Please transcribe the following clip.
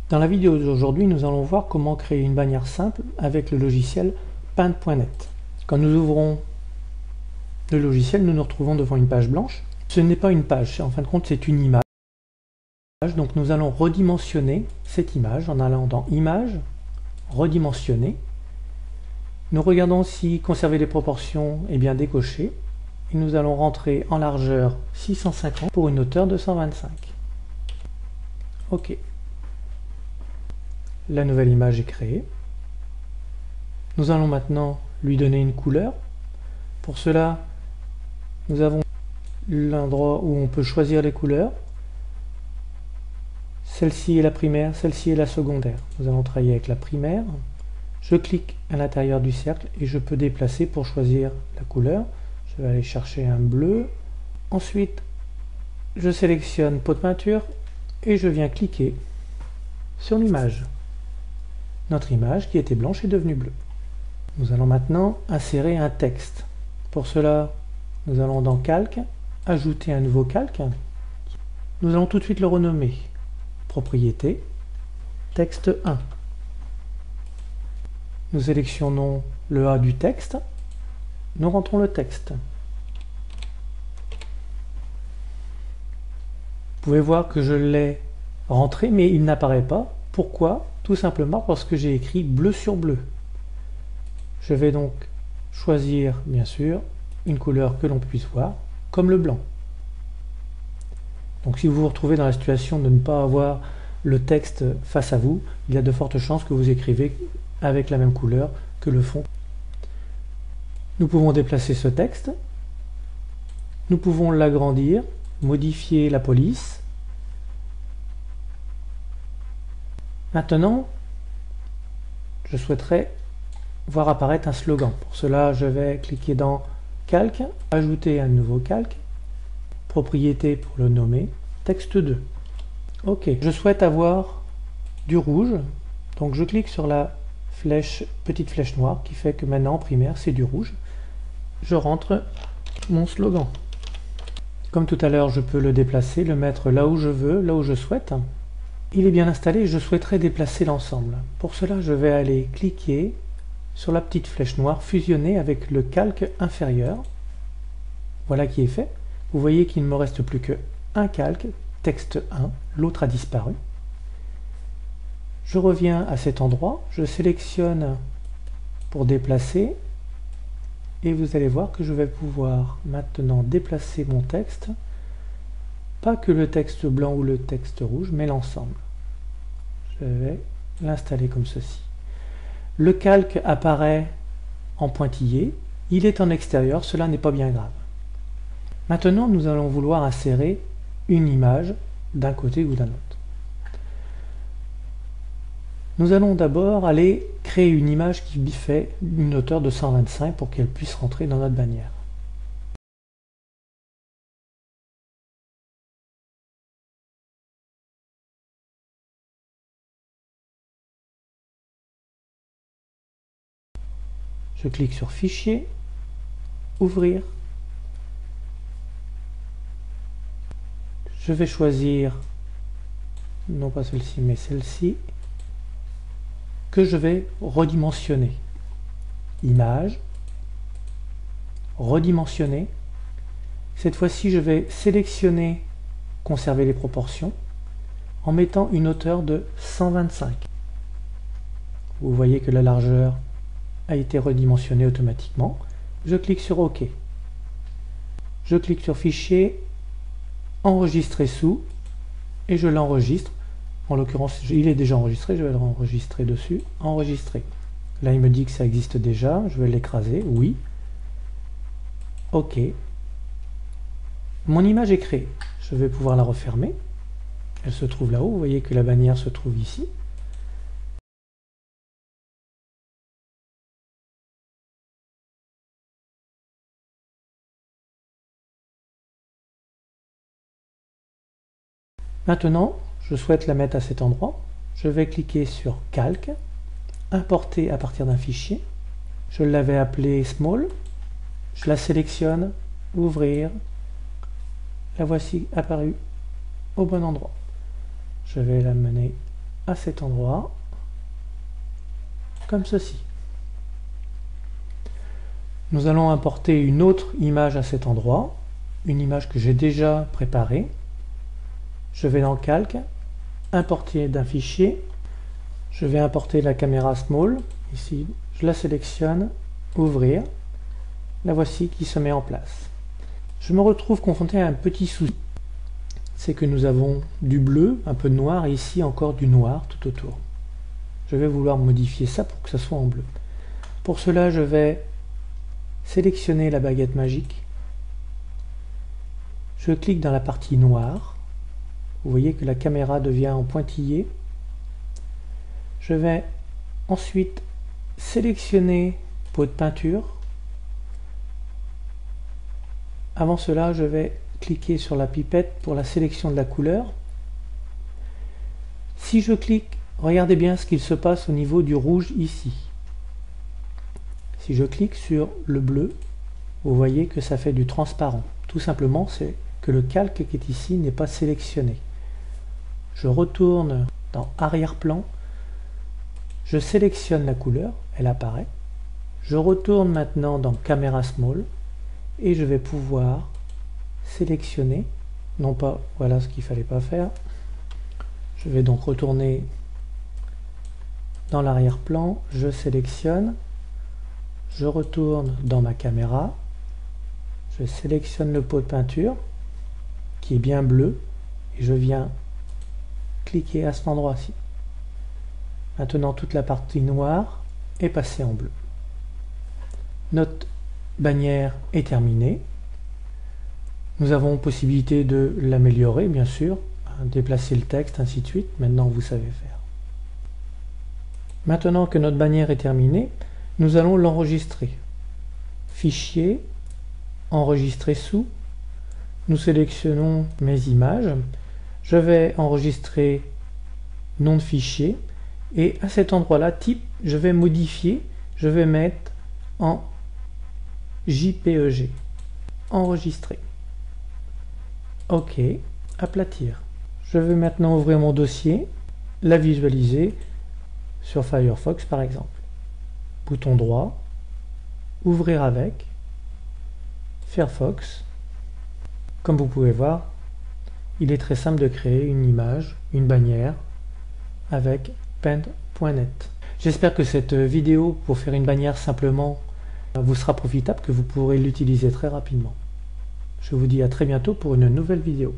Dans la vidéo d'aujourd'hui, nous allons voir comment créer une bannière simple avec le logiciel Paint.net. Quand nous ouvrons le logiciel, nous nous retrouvons devant une page blanche. Ce n'est pas une page, en fin de compte, c'est une image. Donc nous allons redimensionner cette image en allant dans Images, Redimensionner. Nous regardons si conserver les proportions est bien décoché. Et nous allons rentrer en largeur 650 pour une hauteur de 125. OK. La nouvelle image est créée. Nous allons maintenant lui donner une couleur. Pour cela, nous avons l'endroit où on peut choisir les couleurs. Celle-ci est la primaire, celle-ci est la secondaire. Nous allons travailler avec la primaire. Je clique à l'intérieur du cercle et je peux déplacer pour choisir la couleur. Je vais aller chercher un bleu. Ensuite, je sélectionne pot de peinture et je viens cliquer sur l'image. Notre image qui était blanche est devenue bleue. Nous allons maintenant insérer un texte. Pour cela, nous allons dans Calque, ajouter un nouveau calque. Nous allons tout de suite le renommer. Propriété, texte 1. Nous sélectionnons le A du texte. Nous rentrons le texte. Vous pouvez voir que je l'ai rentré, mais il n'apparaît pas. Pourquoi? Tout simplement parce que j'ai écrit bleu sur bleu. Je vais donc choisir, bien sûr, une couleur que l'on puisse voir, comme le blanc. Donc si vous vous retrouvez dans la situation de ne pas avoir le texte face à vous, il y a de fortes chances que vous écrivez avec la même couleur que le fond. Nous pouvons déplacer ce texte. Nous pouvons l'agrandir, modifier la police. Maintenant, je souhaiterais voir apparaître un slogan. Pour cela, je vais cliquer dans Calque, ajouter un nouveau calque, propriété pour le nommer, texte 2. OK, je souhaite avoir du rouge, donc je clique sur la flèche, petite flèche noire qui fait que maintenant en primaire c'est du rouge. Je rentre mon slogan. Comme tout à l'heure, je peux le déplacer, le mettre là où je veux, là où je souhaite. Il est bien installé et je souhaiterais déplacer l'ensemble. Pour cela, je vais aller cliquer sur la petite flèche noire, fusionner avec le calque inférieur. Voilà qui est fait. Vous voyez qu'il ne me reste plus qu'un calque, texte 1, l'autre a disparu. Je reviens à cet endroit, je sélectionne pour déplacer et vous allez voir que je vais pouvoir maintenant déplacer mon texte. Pas que le texte blanc ou le texte rouge, mais l'ensemble. Je vais l'installer comme ceci. Le calque apparaît en pointillé, il est en extérieur, cela n'est pas bien grave. Maintenant, nous allons vouloir insérer une image d'un côté ou d'un autre. Nous allons d'abord aller créer une image qui fait une hauteur de 125 pour qu'elle puisse rentrer dans notre bannière. Je clique sur Fichier, Ouvrir. Je vais choisir, non pas celle-ci, mais celle-ci, que je vais redimensionner. Image, redimensionner. Cette fois-ci, je vais sélectionner, conserver les proportions, en mettant une hauteur de 125. Vous voyez que la largeur a été redimensionnée automatiquement. Je clique sur OK. Je clique sur Fichier, Enregistrer sous, et je l'enregistre. En l'occurrence, il est déjà enregistré, je vais l'enregistrer dessus. Enregistrer. Là, il me dit que ça existe déjà. Je vais l'écraser. Oui. OK. Mon image est créée. Je vais pouvoir la refermer. Elle se trouve là-haut. Vous voyez que la bannière se trouve ici. Maintenant, je souhaite la mettre à cet endroit. Je vais cliquer sur Calque, importer à partir d'un fichier. Je l'avais appelé Small. Je la sélectionne, Ouvrir. La voici apparue au bon endroit. Je vais l'amener à cet endroit, comme ceci. Nous allons importer une autre image à cet endroit, une image que j'ai déjà préparée. Je vais dans Calque, importer d'un fichier. Je vais importer la caméra small, ici, je la sélectionne, ouvrir. La voici qui se met en place. Je me retrouve confronté à un petit souci, c'est que nous avons du bleu, un peu de noir, et ici encore du noir tout autour. Je vais vouloir modifier ça pour que ça soit en bleu. Pour cela, je vais sélectionner la baguette magique. Je clique dans la partie noire. Vous voyez que la caméra devient en pointillé. Je vais ensuite sélectionner pot de peinture. Avant cela, je vais cliquer sur la pipette pour la sélection de la couleur. Si je clique, regardez bien ce qu'il se passe au niveau du rouge ici. Si je clique sur le bleu, vous voyez que ça fait du transparent. Tout simplement, c'est que le calque qui est ici n'est pas sélectionné. Je retourne dans arrière-plan, je sélectionne la couleur, elle apparaît. Je retourne maintenant dans caméra small et je vais pouvoir sélectionner, non pas, voilà ce qu'il fallait pas faire. Je vais donc retourner dans l'arrière-plan, je sélectionne, je retourne dans ma caméra, je sélectionne le pot de peinture qui est bien bleu et je viens cliquer à cet endroit-ci. Maintenant toute la partie noire est passée en bleu. Notre bannière est terminée. Nous avons possibilité de l'améliorer, bien sûr, déplacer le texte, ainsi de suite. Maintenant, vous savez faire. Maintenant que notre bannière est terminée, nous allons l'enregistrer. Fichier, enregistrer sous. Nous sélectionnons mes images. Je vais enregistrer nom de fichier. Et à cet endroit-là, type, je vais modifier. Je vais mettre en JPEG. Enregistrer. OK. Aplatir. Je vais maintenant ouvrir mon dossier, la visualiser sur Firefox par exemple. Bouton droit, ouvrir avec, Firefox. Comme vous pouvez voir, il est très simple de créer une image, une bannière avec Paint.net. J'espère que cette vidéo pour faire une bannière simplement vous sera profitable, que vous pourrez l'utiliser très rapidement. Je vous dis à très bientôt pour une nouvelle vidéo.